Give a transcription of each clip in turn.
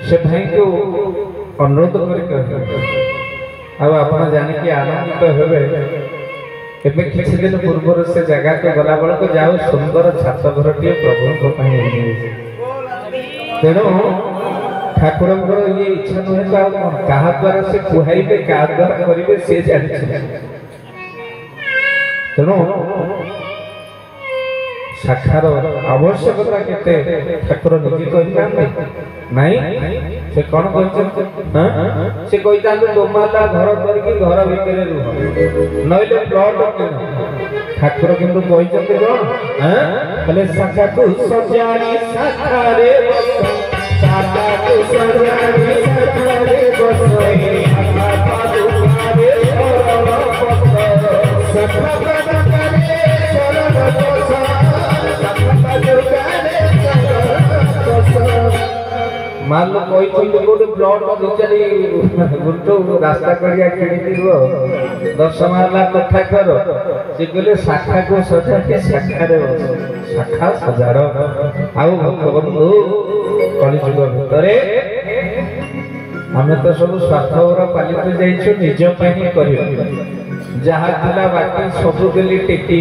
से भाई को अनुरोध कर जानिकी आनंदित हेबे एबे किछि दिन पूर्व से जगह को गला बेल को जाओ सुंदर छात घरटी प्रभु तेणु ठाकुर ये इच्छा नुहे तो क्या द्वारा से कुहाइबे क्या द्वारा करेंगे से जानी तेणु शाखार आवश्यकता केते ठाकुर निजी कहना नहीं से कौन से कहता दोमाला घर करके घर भितर रुह नइले प्लॉट ठाकुर किंतु कहते कौन बोले शाखा को सजानी शाखा रे शाखा को सजानी शाखा रे बसई शाखा दुआरे शाखा मान लो कोई गोटे ब्लड विचारी गुंटू रास्ता करिया किणी दर्श मारला कथा कर से कहले शाखा को सजा के शाखा रे शाखा सजार आउ बंधु कली जुग भितरे आमे तो सब स्वार्थवर पालित जाइछु निज ପାଇଁ करियो जहाँ थिला बाकी सब दिल्ली टेकी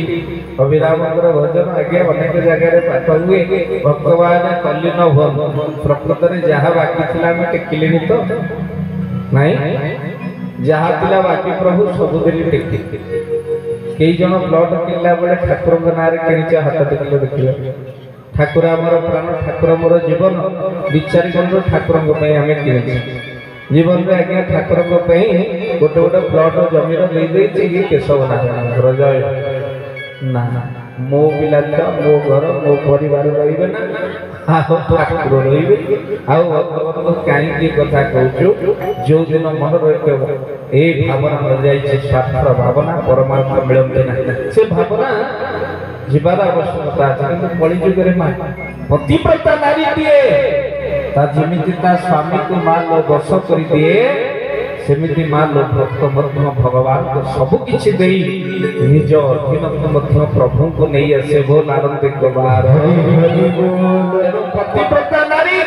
अभिरामकर भजन आगे अनेक जगह पाठ हुए भगवान कली न भन प्रकृत में जहाँ बाकी थिला में टेकिले तो नहीं जहाँ थिला बाकी प्रभु सब दिल्ली टेकी कई जन ब्लड किला बेले ठाकुर नाँ किणिच हाथ टेकिले देखिए ठाकुर आमर प्राण ठाकुर मोर जीवन विचारी कर ठाकुर आम कि जीवन में आज्ञा ठाकुर गोटे गोटे ब्लड जमीन दे केशव नारायण जय ना मो पिला मो घर मो परिवार रे ना ठाकुर रे कहीं कथा कहूँ जो दिन मन रही भावना न जाए स्वार्थ भावना परमात्मा मिलते ना से भावना जीवार आवश्यकता अच्छे कि कलिजुगे पतिव्रता नारी दिए जमी स्वामी को माँ लो बस कर दिए सेमिति माँ लो भक्त भगवान को सबकि निज अधीन प्रभु को नहीं आसे बोल आनंदिक पतिव्रता नारी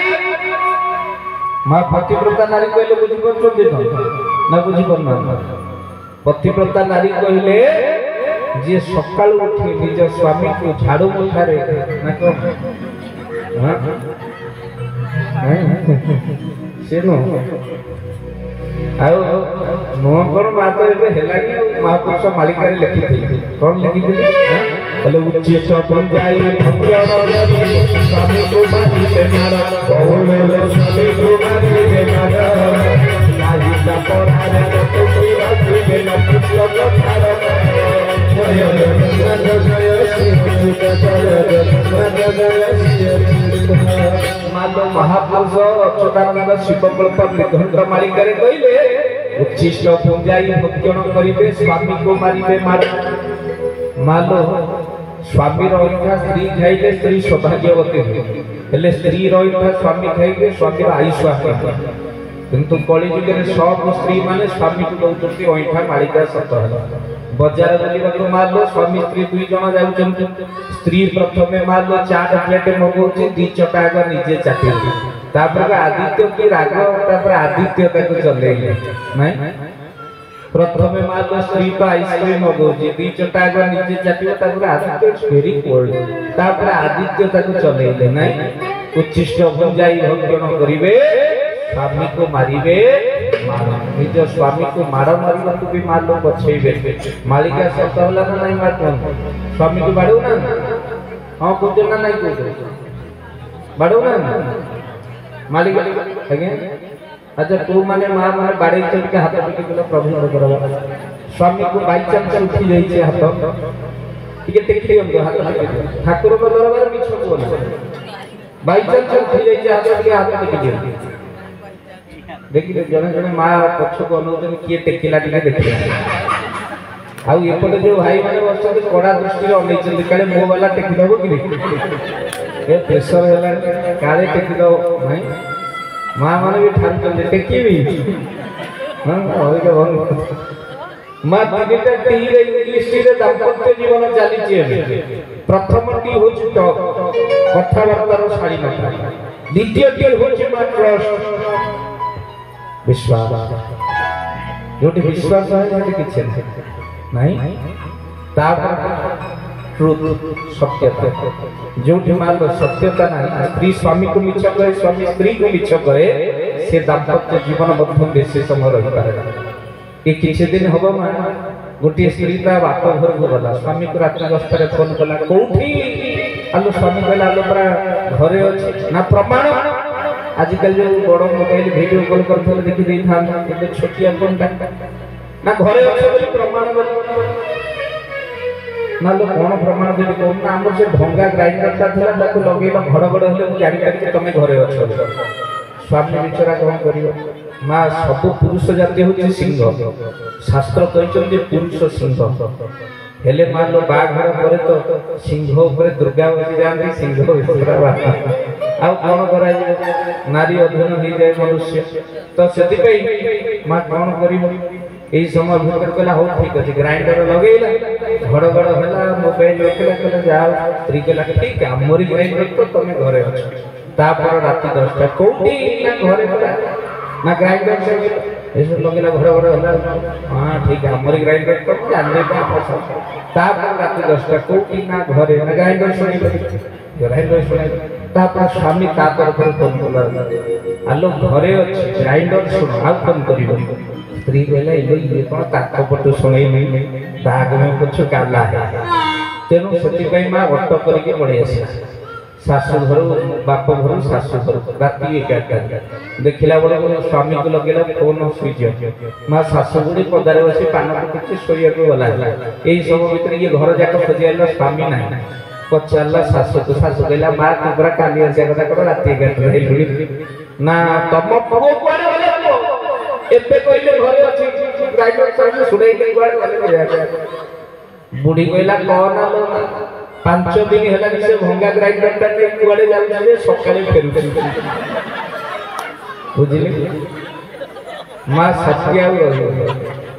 माँ पतिव्रता नारी कहले बुझी ना बुझी पतिव्रता नारी कहले जी सकाल उठी निज स्वामी को झाड़ू मुठारे ना कौन से नुह कौन बात महापुरुष मालिका लिखी थी कौन लिखी थी उच्चिष्ट पंजाई स्वामी को मारिले मारा स्वामी को मारिले मारा महापुरुष अच्युतानंद शिवकल्प निर्घंट मालिका कहले उच्चिष्ट पूंजाई भक्षण करिवे स्वामी को मारिबे मालो स्वामी रईठा स्त्री खाइले स्त्री सौभाग्यवती हेले स्त्री रईठा स्वामी खाइले स्वामी आयुष्वा किंतु कलिजुगे सब स्त्री माने स्वामी को दौरान अईठा मालिका सत बजार बुलवा मारलो स्वामी स्त्री दुई जन जाऊँ स्त्री प्रथम मारलो चाट प्लेट मगौची दी चटा निजे चाटी आदित्य की राग आदित्य चल प्रथम मारलो स्त्री तो आइसक्रीम मगौची दी चटा निजे चाटी आदित्य वेरी कोल्ड आदित्य चल उच्चिष्ट भंजाई भक्षण करेंगे स्वामी को मारिबे निज स्वामी को मार मारवा को भी मार लो बचेबे मालिका सब कहला ना नहीं मार स्वामी को बाड़ो ना हां कुछ ना नहीं कुछ बाड़ो ना मालिका आगे अच्छा तू माने मां माने बाड़ी चढ़ के हाथ टिके बोला प्रभु न करवा स्वामी को बाई चांस उठी जाई छे हाथ टिके टेकी हम हाथ ठाकुर को दरबार मिछ बोल बाई चांस उठी जाई छे हाथ टिके देखिए जने जने माँ पक्ष को अनुजन किए टेकिला टिके देखिए आउ एपटे जो भाई माने बसते कड़ा दृष्टि अनैछन काले मो वाला टेकी दबो कि ए प्रेशर हैला काले टेकी दो भाई माँ माने भी ठान चल टेकी भी हां और के माँ तीनटा टी रे इंग्लिश टी रे दाम्पत्य जीवन चली प्रथम टी हूँ कथबार्तार शालीनता द्वितीय टी हूँ माँ ट्रस्ट विश्वास जो विश्वास है किसी नहीं ट्रुथ सत्यता जो मान लो सत्यता ना स्त्री स्वामी को मिछ कहे स्वामी स्त्री को मिछ कहे से दाम्पत्य जीवन मध्य बेसी समय रही पारे ये किसी दिन हम मां गोटे स्त्री ता बाप घर को गला स्वामी को रात 10 रे फोन कला कोठी आलो स्वामी कहला आलो परा घरे अछि ना प्रमाण आजकल जो बड़ मोबाइल वीडियो कॉल करथले देखि देई था कि छोटिया फोन ना घरे अछि बोली प्रमाण ना लो कोन प्रमाण देबी कोन ना हमर से भंगा ग्राइंडर ता थला ताको लगेला घड़गड़ हेले मु जानि कि तमे घरे अछो स्वामी विचारा कोन करियो मां सब पुरुष जाति होछि सिंह शास्त्र कहचंदी पुरुष सिंह हेले मान लो बाघर परे तो सिंह ऊपर दुर्गा बसी जांदी सिंह ऊपर आ कोन करा नारी अधीन हो जाए मनुष्य तो सेति पई मां कोन करियो এই সময় ভিতর কলা हो ठीक अछि ग्राइंडर लगेला घड़गड़ होला मोबाइल रखला कला जाओ स्त्री कला ठीक है मोरी ग्राइंडर तो तमे घरे अछ तापर राति 10टा कोठी ना घरे होला ना ग्राइंडर से ऐसे लगेला घड़गड़ होला हां ठीक है मोरी ग्राइंडर तो जानले का तापर राति 10टा कोठी ना घरे ना ग्राइंडर सुनी ग्राइंडर सुनी तापर स्वामी ता तरफ फोन कला आलो घरे अछि ग्राइंडर सुन आ फोन करियो स्त्री कहला ये कौन ताक पटु सुनै नहीं दाग में कुछ काला है तेनु सती पई मां ऑटो करके पड़े आसे सासु घर बाप घर सासु घर राती 11 देखिला बड़े स्वामी को लगेला फोन स्विच मां सासु गुडी पदारे बसी पान पकछि सोइया को गला एई सब भीतर ये घर जाक खोजियाला स्वामी नहीं पचारला सासु को सासु कहला मां तू बरा काली आसे कथा कर राती 11 ना तम पगो कोरे गले एते कहले घरे अछि ग्राइंडर साइड सुनै के बार गले बुढ़ी कहला कोन आलो 5 दिन हैला से भंगा ग्राइंडर ता के कुआडे जाउछ जे सकाळे फेरु बुझिले मां सत्या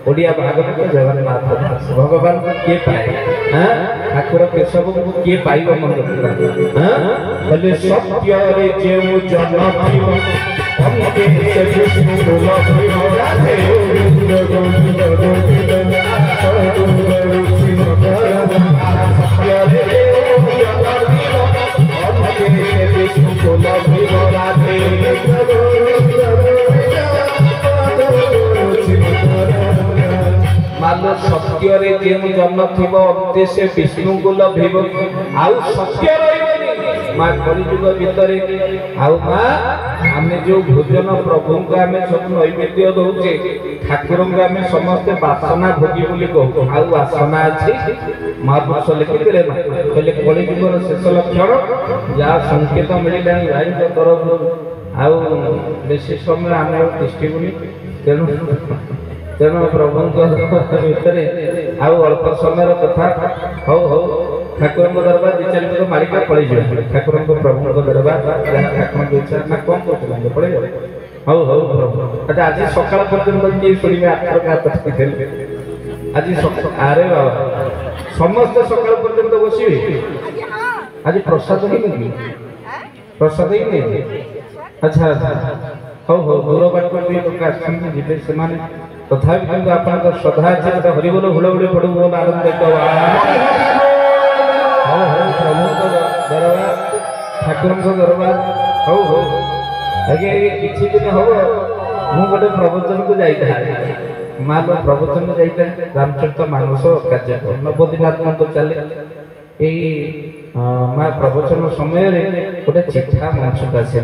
ओडिया भागवत जगन्नाथ दास भगवान को के पाए हां ठाकुर केशव को के पाइबो मन हां बोले सत्य रे जेउ जन थी हमके से विष्णु बोला राधे गोविंद गोविंद गोविंद सत्य रे जेउ जन थी हमके से विष्णु बोला राधे मालो सत्य रे जेउ जन थिबो अंते से विष्णु को लभिबो आउ सत्य रहिबोनी मां कलि जुग भितरे आउ मां हमें जो भोजन प्रभु को हमें सब नैवेद्य दउचे ठाकुर को हमें समस्त वासना भोगी बोली कहू आउ वासना अछि महापुरुष लिखि देले ना कहले कलि जुगर शेष लक्षण जा संकेत मिलिला भाई तो तरफ आउ बेसी समय हम दृष्टिबुनी तेनु तेनु प्रभु को भितरे आउ अल्प समय कथा हो ठाकुर दरबार 2-4 मिनट मारिका पड़े जाए ठाकुर प्रभु दरबार ठाकुर इच्छा ना कौन करते पड़े हो प्रभु अच्छा आज सकाल पर्यंत ये शुणवे आठर का आज अरे बाबा समस्त सकाल पर्यंत बसवे आज प्रसाद ही नहीं प्रसाद ही नहीं अच्छा अच्छा हो दूर बाट भी लोक आसते से तथापि किंतु आपन श्रद्धा अच्छे हरिबोल हुड़हुड़ी पड़ू बोल आनंद प्रभु दरबार ठाकुर दरबार हो आगे किसी दिन हम मु गोटे प्रवचन को जाता माँ को प्रवचन जाता रामचरित मानस कार्यक्रम नवदिनात्मक चले यही माँ प्रवचन समय गोटे चिठा मंचक आसे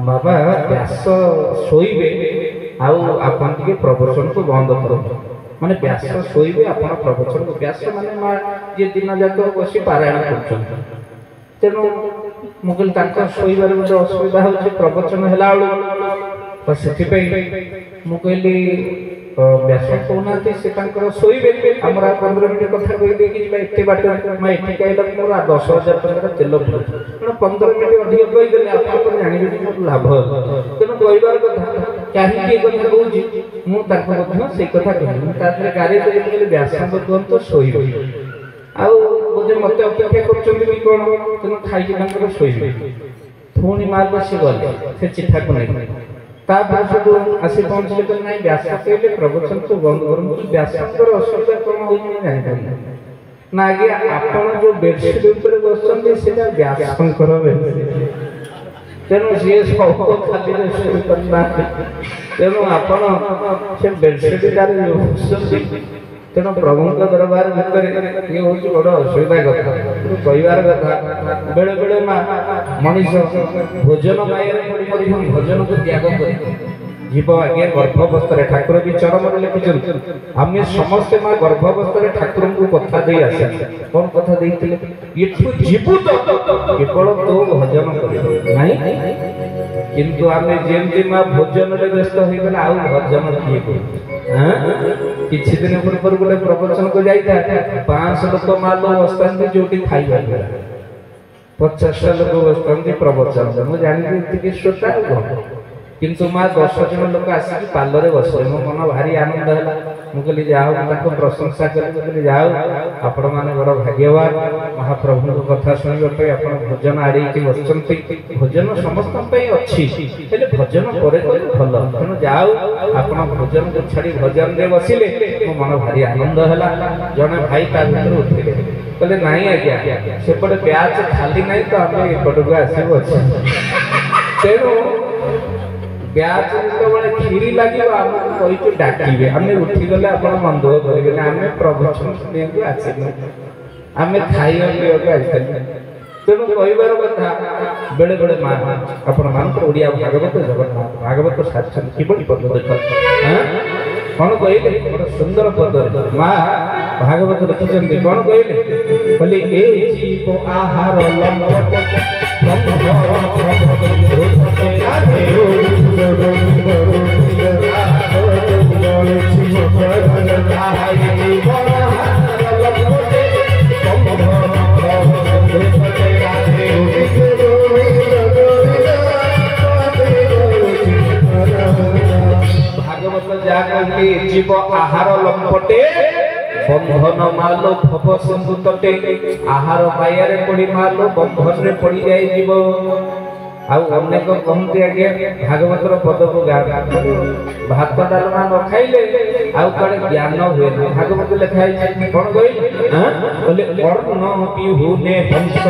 बाबा व्यास शोइबे आउ आपन के प्रवचन को बंद करो माने व्यास शोइबे आपन प्रवचन को व्यास माने मां जे दिन जाक बसी पारायण करछन तेनु मुगल ताक शोइबार गोटे असुविधा होछि प्रवचन हला तो सेति पे मु कहली व्यास कोना ते से तांकर शोइबे हमरा 15 मिनिट कथा कहि दे कि एते बाट मैं एठी कहला मोर 10000 टका तेल पड़ 15 मिनिट अधिक कहि देले आपन जानि लाभ तेनु कहबार कथा କାହିଁକି ଏ କଥା କହୁଛି ମୁଁ ତାଙ୍କୁ ମଧ୍ୟ ସେଇ କଥା କହିଲି ମୁଁ ତା ଦେହରେ ଗାଡ଼ି ଦେଲି ବ୍ୟାସଙ୍ଗ କୁହନ୍ତୁ ଶୋଇବେ ଆଉ ବୋଧେ ମତେ ଅପେକ୍ଷା କରୁଛନ୍ତି କି କ'ଣ ତେଣୁ ଖାଇକି ତାଙ୍କର ଶୋଇବେ ପୁଣି ମାର୍ଗ ସେ ଗଲେ ସେ ଚିଠାକୁ ନେଇ ତାପରେ ସବୁ ଆସି ପହଞ୍ଚିଲେ କହିଲେ ନାଇଁ ବ୍ୟାସ କହିଲେ ପ୍ରବଚନକୁ ବନ୍ଦ କରନ୍ତୁ ବ୍ୟାସଙ୍କର ଅସୁବିଧା କ'ଣ ହେଉଛି ମୁଁ ଜାଣିପାରିଲି ନା ଆଜ୍ଞା ଆପଣ ଯୋଉ ବେଡସିଟ୍ ଉପରେ ବସୁଛନ୍ତି ସେଟା ବ୍ୟାସଙ୍କର ତେଣୁ ସିଏ ସବୁ ଖାଲିରେ ଶୋଇ କରିନାହାନ୍ତି ତେଣୁ ଆପଣ ସେ ବେଡସିଟ୍ ଟାରେ ବସୁଛନ୍ତି ତେଣୁ ପ୍ରଭୁଙ୍କ ଦରବାର ଭିତରେ ଇଏ ହେଉଛି ବଡ଼ ଅସୁବିଧା କଥା କହିବାର କଥା ବେଳେ ବେଳେ ମଣିଷ ଭୋଜନ ମାୟାରେ ପଡ଼ି ମଧ୍ୟ ଭୋଜନକୁ ତ୍ୟାଗ କରି ଯିବ ଆଜ୍ଞା ଗର୍ଭାବସ୍ଥାରେ ଠାକୁର ବି ଚରମରେ ଲେଖିଛନ୍ତି ଆମେ ସମସ୍ତେ ମା ଗର୍ଭାବସ୍ଥାରେ ଠାକୁରଙ୍କୁ କଥା ଦେଇ ଆସେ କ'ଣ କଥା ଦେଇଥିଲେ ଏଠୁ ଯିବୁ ତ କେବଳ ତୋ ଭଜନ କରିବ ନାହିଁ କିନ୍ତୁ ଆମେ ଯେମିତି ମା ଭୋଜନରେ ବ୍ୟସ୍ତ ହେଇଗଲେ ଆଉ ଭଜନ କିଏ କରିବ କିଛି ଦିନ ପୂର୍ବରୁ ଗୋଟେ ପ୍ରବଚନକୁ ଯାଇଥାଏ 500 ଲୋକ ମାଲ ବସିଥାନ୍ତି ଯୋଉଠି ଖାଇବା 50ଟା ଲୋକ ବସିଥାନ୍ତି ପ୍ରବଚନ ମୁଁ ଜାଣିଲି ଏତିକି ଶ୍ରୋତା ଆଉ କିନ୍ତୁ ମା 10 ଜଣ ଲୋକ ଆସିକି ପାଲରେ ବସିଲେ ମୋ ମନ ଭାରି ଆନନ୍ଦ ହେଲା ମୁଁ କହିଲି ଯାହା ହଉ ତାଙ୍କୁ ପ୍ରଶଂସା କଲି ମୁଁ କହିଲି ଯାହା ହଉ ଆପଣମାନେ ବଡ଼ ଭାଗ୍ୟବାନ ମହାପ୍ରଭୁଙ୍କ କଥା ଶୁଣିବା ପାଇଁ ଆପଣ ଭୋଜନ ଆଡ଼େଇକି ବସିଛନ୍ତି ଭୋଜନ ସମସ୍ତଙ୍କ ପାଇଁ ଅଛି ହେଲେ ଭୋଜନ ପରେ କଲେ ଭଲ ତେଣୁ ଯାହା ହଉ ଆପଣ ଭୋଜନକୁ ଛାଡ଼ି ଭଜନରେ ବସିଲେ ମୋ ମନ ଭାରି ଆନନ୍ଦ ହେଲା ଜଣେ ଭାଇ ତା ଭିତରୁ ଉଠିଲେ କହିଲେ ନାଇଁ ଆଜ୍ଞା ସେପଟେ ବ୍ୟାଚ୍ ଖାଲି ନାହିଁ ତ ଆମେ ଏପଟକୁ ଆସିବୁ ଅଛି ତେଣୁ ବ୍ୟାଚ୍ ଯେତେବେଳେ କ୍ଷୀରି ଲାଗିବ ଆମକୁ କହିଛୁ ଡାକିବେ ଆମେ ଉଠିଗଲେ ଆପଣ ମନ ଦୁଃଖ କରିବେନି ଆମେ ପ୍ରବଚନ ଶୁଣିବାକୁ ଆସିଲୁ ଆମେ ଖାଇବା ପିଇବାକୁ ଆସିଥିଲୁ ତେଣୁ କହିବାର କଥା ବେଳେ ବେଳେ ମା ଆପଣ ମାନଙ୍କର ଓଡ଼ିଆ ଭାଗବତ ଜଗନ୍ନାଥ ଭାଗବତ ସାରିଛନ୍ତି କିଭଳି ପଦ ଦେଖନ୍ତୁ କ'ଣ କହିଲେ ଗୋଟେ ସୁନ୍ଦର ପଦରେ ମା ଭାଗବତ ଲେଖିଛନ୍ତି କ'ଣ କହିଲେ କହିଲେ ଏ ଜୀବ ଆହାର ଭାଗବତ ଯାହା କହିଲେ ଜୀବ ଆହାର ଲମ୍ପଟେ ବନ୍ଧନ ମାଲୋ ଭବ ସିନ୍ଧୁ ତଟେ ଆହାର ପାଇବାରେ ପଡ଼ି ମାଲୋ ବନ୍ଧନରେ ପଡ଼ି ଯାଇଯିବ ଆଉ ଅନେକ କହନ୍ତି ଆଜ୍ଞା ଭାଗବତର ପଦକୁ ଭାତ ଡାଲମା ନ ଖାଇଲେ ଆଉ କୁଆଡ଼େ ଜ୍ଞାନ ହୁଏ ନା ଭାଗବତ ଲେଖା ହେଇଛି କ'ଣ କହିଲେ ଅର୍ଣ୍ଣ ବିହୁନେ ହଂସ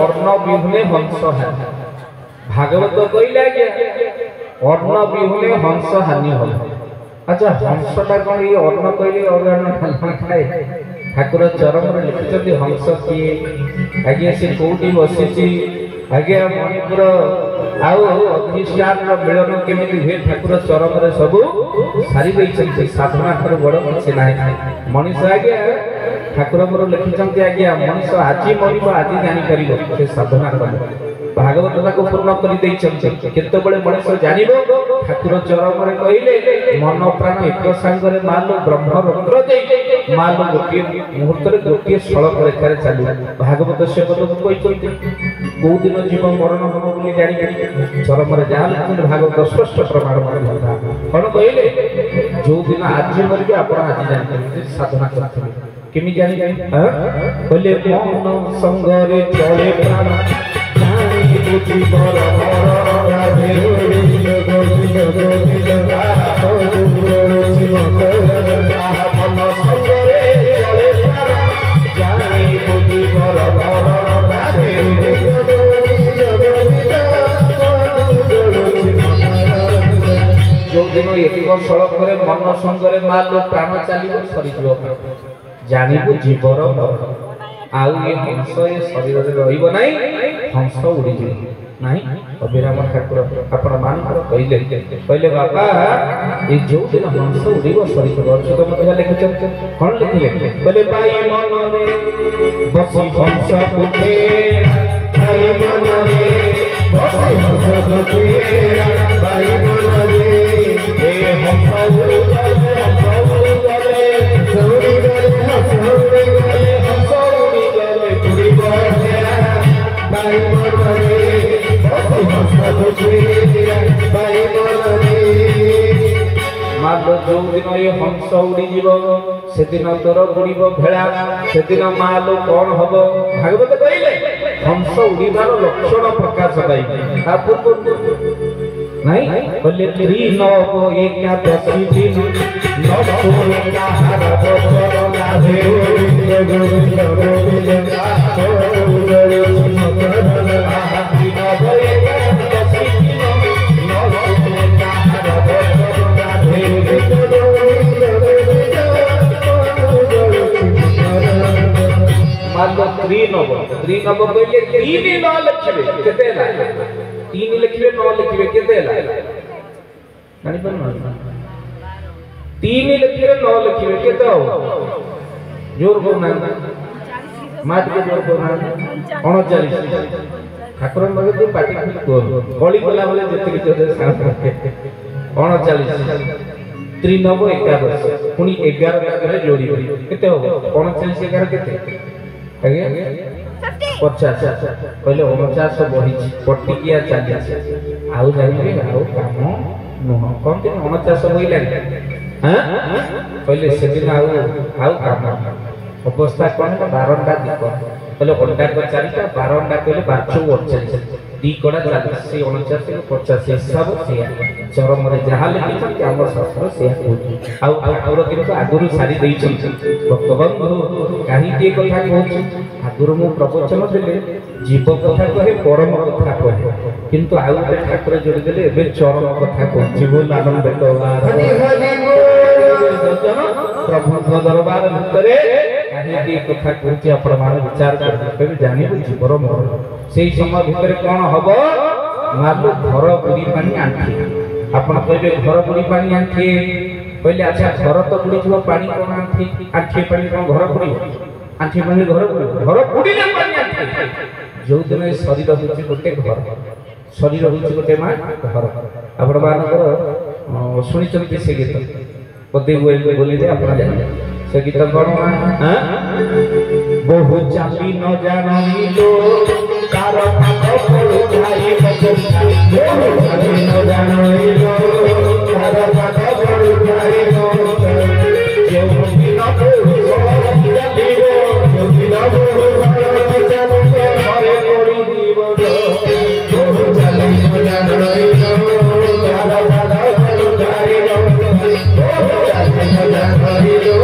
অর্ণ বিহুনে হংস হানি ভাগবত কইলে আজ্ঞা অর্ণ বিহুনে হংস হানি হল আচ্ছা হংসটা কোন এই অর্ণ কইলে অর্ণ খায় ঠাকুর চরমরে লিখিଛନ୍ତି হংস কিଏ আজ্ঞା সে কোউটি বসিছি আজ্ঞା মଣିপুর ଆଉ ଅଧିଷ୍ଠାନର ମିଳନ କେମିତି ହୁଏ ଠାକୁର ଚରମରେ ସବୁ ସାରି ଦେଇଛନ୍ତି ସାଧନା ଠାରୁ ବଡ଼ କିଛି ନାହିଁ ମଣିଷ ଆଜ୍ଞା ଠାକୁରଙ୍କର ଲେଖିଛନ୍ତି ଆଜ୍ଞା ମଣିଷ ଆଜି ମରିବ ଆଜି ଜାଣିପାରିବ ସେ ସାଧନା କଲେ ଭାଗବତ ତାକୁ ପୂର୍ଣ୍ଣ କରି ଦେଇଛନ୍ତି କେତେବେଳେ ମଣିଷ ଜାଣିବ ଠାକୁର ଚରମରେ କହିଲେ ମନ ପ୍ରାଣ ଏକ ସାଙ୍ଗରେ ମାଲୋ ବ୍ରହ୍ମରନ୍ଧ୍ର ଦେଇ ମାଲୋ ଗୋଟିଏ ମୁହୂର୍ତ୍ତରେ ଗୋଟିଏ ସଳଖ ରେଖାରେ ଚାଲିବ ଭାଗବତ ସେ ପଦକୁ କହିଛନ୍ତି କୋଉ ଦିନ ଜୀବ ମରଣ ହବ ବୋଲି ଜାଣିପାରିବେ ଚରମରେ ଯାହା ଲେଖିଛନ୍ତି ଭାଗବତ ସ୍ପଷ୍ଟ ପ୍ରମାଣ କ'ଣ କହିଲେ ଯୋଉ ଦିନ ଆଜି ମରିବେ ଆପଣ ଆଜି ଜାଣିପାରିବେ ସାଧନା କରିଥିବେ କେମିତି ଜାଣିବେ କହିଲେ ମନ ସଙ୍ଗରେ ଚଳେ ପ୍ରାଣ ଯୋଉଦିନ ଏକ ସଳଖରେ ମନ ସଙ୍ଗରେ ମାଲୋ ପ୍ରାଣ ଚାଲିବ ସରିଯିବ ଜାଣିବୁ ଜୀବର ଆଉ ଏ ହଂସ ଏ ଶରୀରରେ ରହିବ ନାହିଁ ହଂସ ଉଡ଼ିଯିବ नहीं अभिराम ठाकुर आपण मान कहले कहले बाबा ये जो दिन हंस उड़ीब सरी अच्छुत मत लिखि कौन लिखिले कहले भाई मन रे बसी हंस उठे भाई मन रे बसी हंस उठे भाई मन रे ए हंस उड़े सौरी गले हंस उड़े गले हंस उड़ी गले उड़ीब भाई मन रे जो दिन ये हंस उड़ी से दिन तोर उड़ब भेड़ा से दिन मालो कौन हम भागवत कहले हंस उड़ार लक्षण प्रकाश पाई नहीं बोले त्री नव एकादशी दिन त्रिनव कहले तीन न लिखिबे केते ला तीन लिखिबे न लिखिबे केते ला जानि पर तीन लिखिबे न लिखिबे केते हो जोर को ना मात के जोर को ना 39 ठाकुर मगे तू पाटी को गली गला बोले जति के जोर साथ 39 त्रिनव एकादश पुनी 11 करे जोड़ी केते हो 39 11 केते आगे 50 पहले 49 बही पटिकिया 40 आउ जाइबे आउ काम नुह कम दिन 49 बही लागे हां पहले से दिन आउ काम अवस्था कोन 12 टा दीप पहले अंडा को 4 टा 12 टा पहले 48 दी कोडा 40 से 49 से 50 सब से चरम रे जहा लिखि कि हमर शास्त्र से आउ और किंतु आगुरु सारी देई छ भक्तबंध काहे के कथा कहू आगुरु मु प्रवचन देले जीव कथा कहे परम कथा कहे किंतु आउ ठाकुर जोड़ी देले एबे चरम कथा कहू जीव आनंद बेटवार प्रभु दरबार भितरे काहे के कथा कहू आपण मान विचार कर जानिबो जीवर मोर सेही समय भितरे कोन हबो मालो घर बुड़ी पानी आंठी आपण कहबे घर बुड़ी पानी आंठी पहले अच्छा घर तो बुड़ी छो पानी कोन आंठी आंठी पानी कोन घर बुड़ी आंठी पानी घर बुड़ी ले पानी आंठी जो दिन शरीर होची गोटे घर शरीर होची गोटे मा घर आपण मानकर सुनि चलते से गीत पदे बोली दे आपण जाने से गीत कोन हां बहु चाली न जानी तो तारा पाखो पड़ो जाई बहु चाली न जानी तो तारा पाखो पड़ो जाई जो दिन को चली जो दिन को चलो घरे पड़ी दीव बहु चाली न जानी तो तारा पाखो पड़ो जाई बहु चाली न जानी तो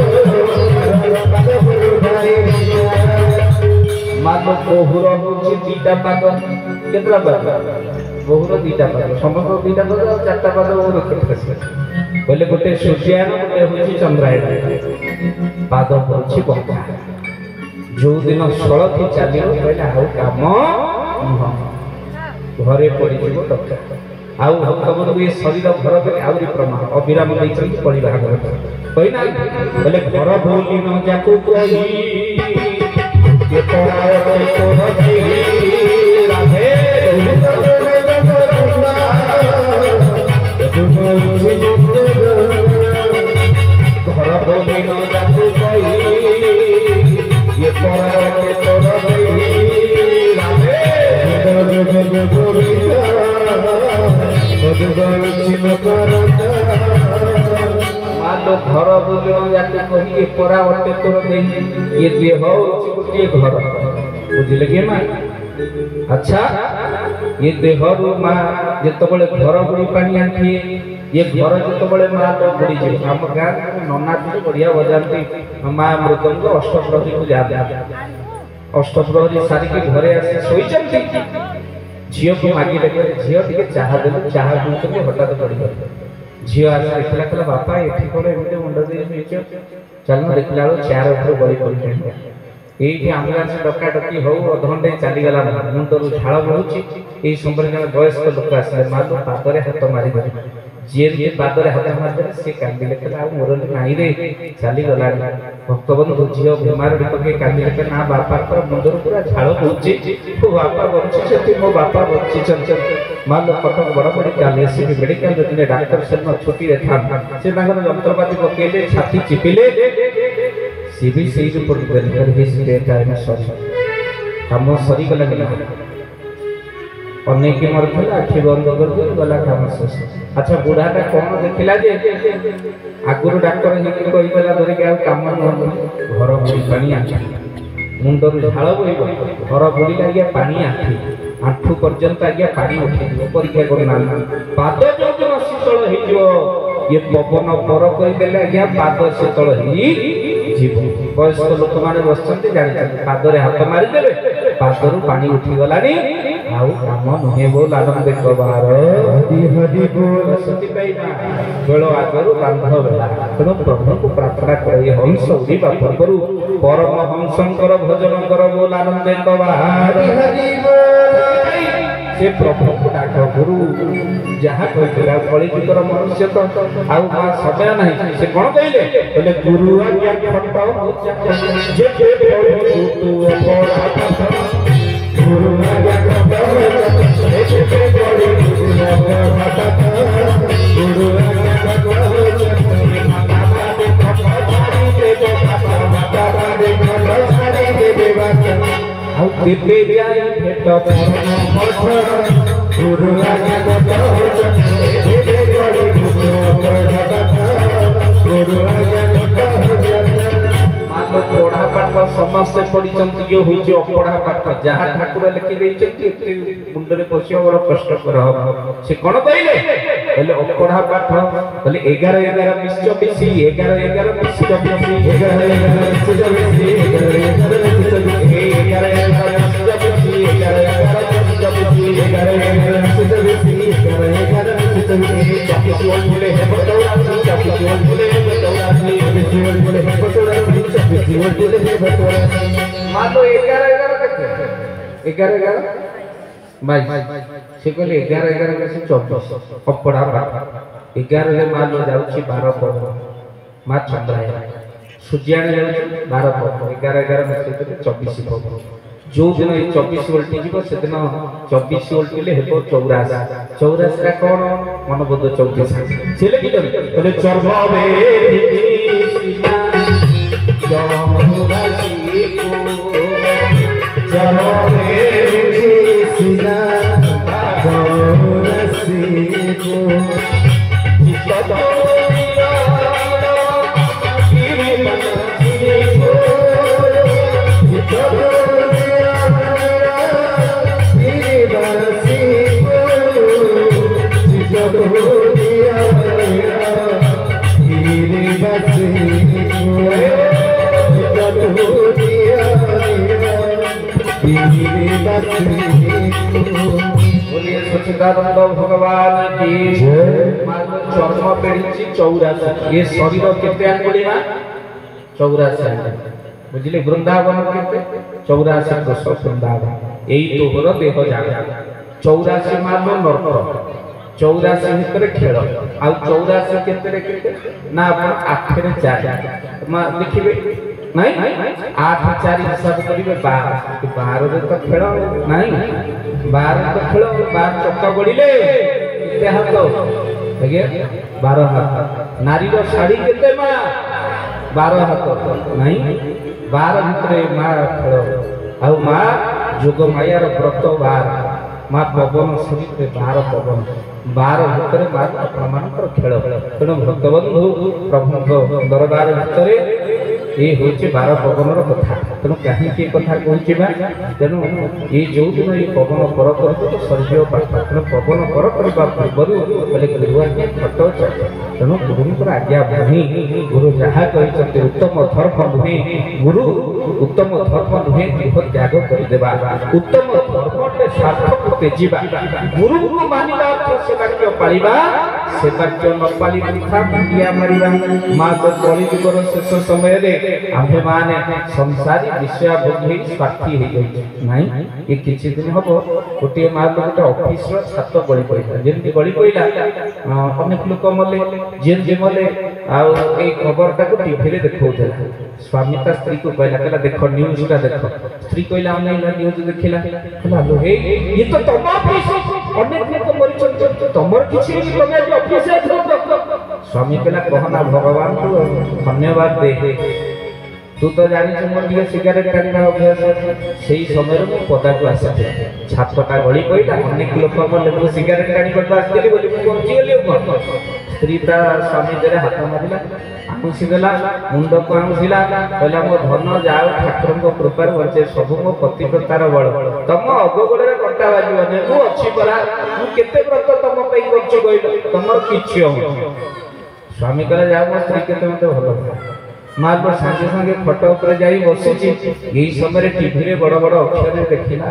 मानो बहुर होची दीटा पाद केतरा पाद बहुर दीटा पाद समस्त दीटा पाद और चारटा पाद और रखते बोले गोटे सूर्यायन गोटे होची चंद्रायन पाद होची बंका जो दिन सळथि चालियो कहले आउ काम घरे पड़ी जीव डक्टर आउ भक्तबंधु ये शरीर घर के आउरी प्रमाण अविराम दैछन पड़ी भागवत कहिना बोले घर भूली न जाको कही ये तोरा तो रखी राधे घर भूली न जाको कही ये तोरा तो रखी राधे मालो घर बुलियो जाके कही ये परा वटे तोर दे ये देह होची गोटे घर बुझिले के मां अच्छा ये देह रु मां जेतबेले घर बुड़ी पानी आंठी ये घर जेतबेले मां तो बुड़ी जे हम गां नन्ना जी बढ़िया बजाती मां मृदंग अष्टप्रहरी को जा अष्टप्रहरी सारी के घरे आसी सोईचंती झियो को मागी लगे झियो टिके चाह देले चाह दूतले हटात पड़ी गले झियो आसे देखला कला बापा एठी कोले एमते मुंड दे मेचो चल न देखला लो चार ऊपर बड़ी पड़ी ଏଇଠି ଆମ୍ବୁଲାନ୍ସ ଡକାଡକି ହଉ ଅଧଘଣ୍ଟେ ଚାଲିଗଲା ମୁଣ୍ଡରୁ ଝାଳ ବହୁଛି। ଏଇ ସମୟରେ ଜଣେ ବୟସ୍କ ଲୋକ ଆସିଲେ, ମାଲୋ ପାଦରେ ହାତ ମାରିଦେଲେ। ଯିଏ ଯିଏ ପାଦରେ ହାତ ମାରିଦେଲେ ସେ କାନ୍ଦିଲେ, କହିଲେ ଆଉ ମୋର ନାଇଁ ରେ, ଚାଲିଗଲାଣି। ଭକ୍ତବନ୍ଧୁ ଝିଅ ବେମାରଟି ପକେଇ କାନ୍ଦିଲେ, କହିଲେ ନା ବାପାଙ୍କର ମୁଣ୍ଡରୁ ପୁରା ଝାଳ ବହୁଛି, ମୋ ବାପା ବଞ୍ଚିଛନ୍ତି, ମୋ ବାପା ବଞ୍ଚିଛନ୍ତି। ମାଲୋ କଟକ ବଡ଼ ମେଡିକାଲ ଏସିବି ମେଡିକାଲରେ ଦିନେ ଡାକ୍ତର ସେଦିନ ଛୁଟିରେ ଥାନ୍ତି, ସେ ତାଙ୍କର ଯନ୍ତ୍ରପାତି ପକେଇଲେ, ଛାତି ଚିପିଲେ, ସିଏ ବି ସେଇ ରିପୋର୍ଟ ଦେଲେ, କାମ ସରିଗଲା। ଅନେକ ମରିଥିଲା, ଆଖି ବନ୍ଦ କରିଦେଇ ଗଲା, କାମ ଶେଷ। ଆଚ୍ଛା ବୁଢ଼ାଟା କ'ଣ ଦେଖିଲା ଯେ ଆଗରୁ ଡାକ୍ତର ହେଇକି କହିଦେଲା ଧରିକି ଆଉ କାମ ନୁହଁ, ଘର ବୁଡ଼ି ପାଣି ଆଣ୍ଠି, ମୁଣ୍ଡରୁ ଝାଳ ବୋହିବ, ଘର ବୁଡ଼ିଲେ ଆଜ୍ଞା ପାଣି ଆଣ୍ଠି, ଆଣ୍ଠୁ ପର୍ଯ୍ୟନ୍ତ ଆଜ୍ଞା ପାଣି ଉଠିଯିବ। ପରୀକ୍ଷା କରୁନାହାନ୍ତି, ପାଦ ଯୋଉଦିନ ଶୀତଳ ହେଇଯିବ, ଇଏ ପବନ ପର କରିଦେଲେ ଆଜ୍ଞା ପାଦ ଶୀତଳ ହେଇଯିବ। ବୟସ୍କ ଲୋକମାନେ ବସିଛନ୍ତି, ଜାଣିଛନ୍ତି, ପାଦରେ ହାତ ମାରିଦେବେ, ପାଦରୁ ପାଣି ଉଠିଗଲାଣି, ଆଉ କାମ ନୁହେଁ ବୋଲ ଆନନ୍ଦ କବାର ସେଥିପାଇଁ ବେଳ ଆଗରୁ ବାନ୍ଧ ବେଳା। ତେଣୁ ପ୍ରଭୁଙ୍କୁ ପ୍ରାର୍ଥନା କରେ, ଏ ହଂସ ଉଡ଼ିବା ପୂର୍ବରୁ ପରମ ହଂସଙ୍କର ଭଜନ କର ବୋଲ ଆନନ୍ଦ କବାର। ସେ ପ୍ରଭୁଙ୍କୁ ଡାକ, ଗୁରୁ ଯାହା କହିଥିଲେ, ଆଉ କଳିଯୁଗର ମନୁଷ୍ୟ ତ ଆଉ ସମୟ ନାହିଁ। ସେ କ'ଣ କହିଲେ? କହିଲେ ଗୁରୁ ଆଜ୍ଞା ଆଉ କେବେ ଯାଇ ଭେଟ ଗୁରୁ ପଢା ପାଠ ସମସ୍ତେ ପଢିଛନ୍ତି, ଇଏ ହଉଛି ଅପଢା ପାଠ। ଯାହା ଠାକୁର ଲେଖି ଦେଇଛନ୍ତି ଏତେ ମୁଣ୍ଡରେ ପଶିବ ବଡ଼ କଷ୍ଟକର ହବ। ସେ କ'ଣ କହିଲେ? କହିଲେ ଅପଢା ପାଠ, କହିଲେ 11 ମିଶ୍ର ମିଶି, 11 ମିଶ୍ର ମିଶି, ଅପଢା ପାଠ। 11ରେ ମାଲ ଯାଉଛି 12 ପର୍ବ, ମା ଚନ୍ଦ୍ରାୟଣ ସୂର୍ଯ୍ୟାଣୀ ଯାଉଛି 12 ପର୍ବ, 11 ମିଶେଇଥିଲେ 24 ପର୍ବ। ଯୋଉ ଦିନ ଏଇ 24 ଓଲଟି ଯିବ ସେଦିନ 24 ଓଲଟିଲେ ହେବ 84। 84ଟା କ'ଣ? ମନବୋଧ 34। ସେ ଲେଖିଛନ୍ତି, କହିଲେ ଚର୍ମ सच्चिदानंद भगवान की चर्म पेढ़ी 84। ये शरीर केते आंगुली मा 84 बुझिले। वृंदावन केते 84 वर्ष वृंदावन, एई तोहर देह जागा 84 मानो नर्क, 84 भितर खेल। आ 84 केते केते ना अपन 8 रे 4 मा देखिबे नहीं 8 4 हिसाब करिवे 12 रे तो खेल नहीं, 12 तो खेल, 12 चक्का बढिले केते हाथ आज्ञा 12 हाथ। नारी रो साड़ी केते मा 12 हाथ नहीं, 12 भितरे मा खेल। आ मा जोग माया रो व्रत 12, माँ पवन शरीर 12 पवन, 12 भितर माँ अपना खेल। तेणु भक्तबंधु प्रभु दरबार भितर ये हूँ 12 पवन कथा। तेणु कहीं कथा कहूँ, तेणु ये जो दिन ये पवन पर कर सर्व पाठ, तेणु पवन पर करने पूर्व गुरु आज्ञा खट चल। तेणु गुरुंर आज्ञा भूमि, गुरु जहाँ कहते उत्तम धर्म नुहे, गुरु उत्तम धर्म नुहे गृह त्याग करदेवा, उत्तम धर्म सार्थक तेजिबा, गुरु को मानिबा से वाक्य पालिबा, से वाक्य न पाली मिथ्या मुंडिया मारिबा। माँ तो कलिजुगर शेष समय रे आम्भे माने संसारी विषया भोगी स्वार्थी हो गई नाई ये किछि दिन हबो गोटे मार गोटे ऑफिस रो छात गली पइला जेंति गली पइला अनेक लोक मले जेन जे मले आ ए खबर टा को टीवी रे देखौथला स्वामी ता स्त्री को कहला देखो न्यूज टा देखो स्त्री कहला हम न्यूज देखिला कहला लो हे ये तो तम ऑफिस अनेक लोक मरिचन तमर किछि तमे ऑफिस स्वामी कहला कहना भगवान को धन्यवाद दे तू तो जानी मोर दिए सिगरेट टाणा अभ्यास सही समय में पदा को आसी छातटा गली पड़ा अनेक लोक मु सिगरेट टाणी करता आसली बोली बची गली स्त्री ता स्वामी जरे हाथ मारिला आमुसी देला मुंड को आमुसिला कहला मो धन जाओ ठाकुर को कृपा बचे सब मो पतिव्रतार बल तम अगोगड़े कटा बाजिबने मु अछि परा मु केते व्रत तम पई करछु कहिलो तमर किछि हो स्वामी कहला जाओ मो स्त्री केते मते भलो मार पर संगे संगे फोटो ऊपर जाई बसिछि एही समय टीवी रे बड़ बड़ अक्षर देखिला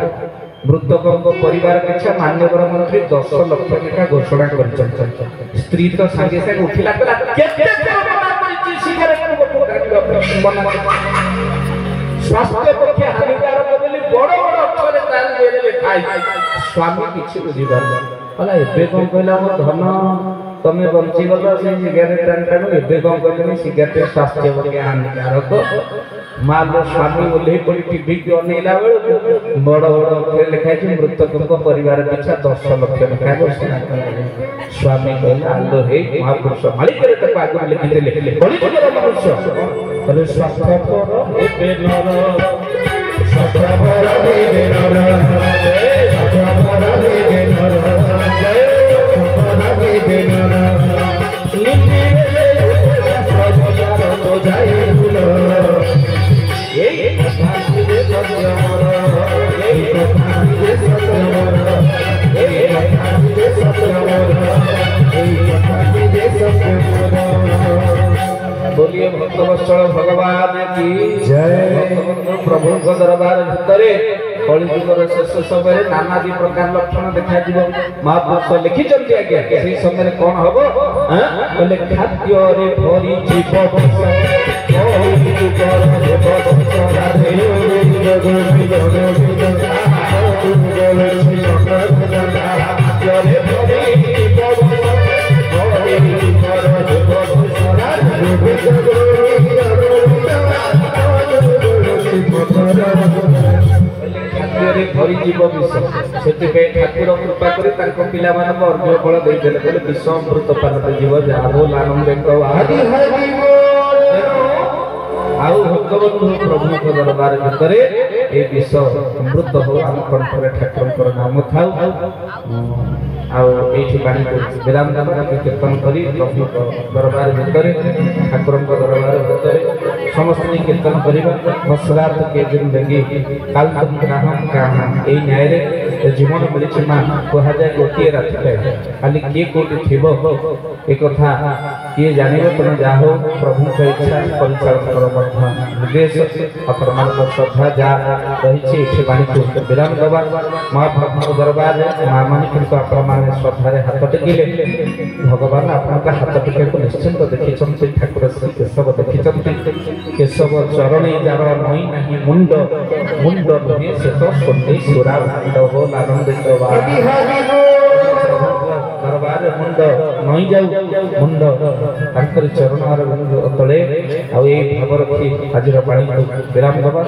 मृतकों को परिवार पिछा माननीय मंत्री 10 लाख टका घोषणा कर स्त्री तो संगे संगे उठिला कहला केते सिगरेट स्वास्थ्य पक्षे हानिकारक बोली बड़ बड़ अक्षर ताल देले लिखाई स्वामी किछि बुझी पारला कहला एबे कोन कहला मो धन तमे बंची गलो से सिगरेट टाणु एबे कोन कहले सिगरेट स्वास्थ्य पक्षे हानिकारक माल स्वामी बोले पड़ी टीवी के अनेला बेल बड़ बड़ अक्षर लिखाई मृतकों को परिवार पिछा 10 लाख टका घोषणा कर स्वामी कहला आलो हे महापुरुष मालिक रे तक आगु लिखि देले बड़ी बड़ मनुष्य अरे स्वास्थ्यपर एबे नर स्वास्थ्यपर एबे नर स्वास्थ्यपर एबे नर स्वास्थ्यपर एबे नर निधि रे स्वास्थ्यपर तो जाय भूल ए भाषी रे सत्यमर ए भाषी रे सत्यमर ए भाषी रे सत्यमर ए भाषी रे सत्यमर बोलिए भक्तवत्सल भगवान की जय प्रभु को दरबार भितरे कलिजुगर शेष समय नानादी प्रकार लक्षण देखा जीव महापुरुष लिखिचंती आज्ञा से समय कौन हबो बोले खाद्य रे भरी जीव खाद्य भरी जीव विष से ठाकुर कृपा कर पिला अर्घ्य फल देदेले बोले विष अमृत पान जीव जहाँ बोल आनंद आउ भगवंतु प्रभु को दरबार भितर ए विष अमृत हो आम कंठरे ठाकुर नाम थाउ आउ एठी बाणी को विराम दान कीर्तन करी प्रभु को दरबार भितर ठाकुर को दरबार भितर समस्त कीर्तन करिबा मसरात के जिंदगी काल तुम ग्राहक कहा ए न्याय रे जीवन मिलिछि मा कहा जाय गोटिए राति खाली के कोटी थिबो ए कथा किए जानिबो तने जाहो प्रभु के इच्छा परिचालन करो बद्ध निर्देश अपरमान श्रद्धा जा रही छी एठी बाणी को विराम दबा महाप्रभु दरबार मामानी किंतु अपरमान श्रद्धा रे हाथ टेकिले भगवान आपनका हाथ टेके को निश्चिंत देखि चंती ठाकुर श्री केशव देखि चंती केशव चरणे जार नई नाही मुंड मुंड नहे से तो सोने सुरा भांड हो आनंद दरबार मुंड नई जाऊ मुंड तांकर चरण तले आ भाव रखी आज पानी विराम दबा।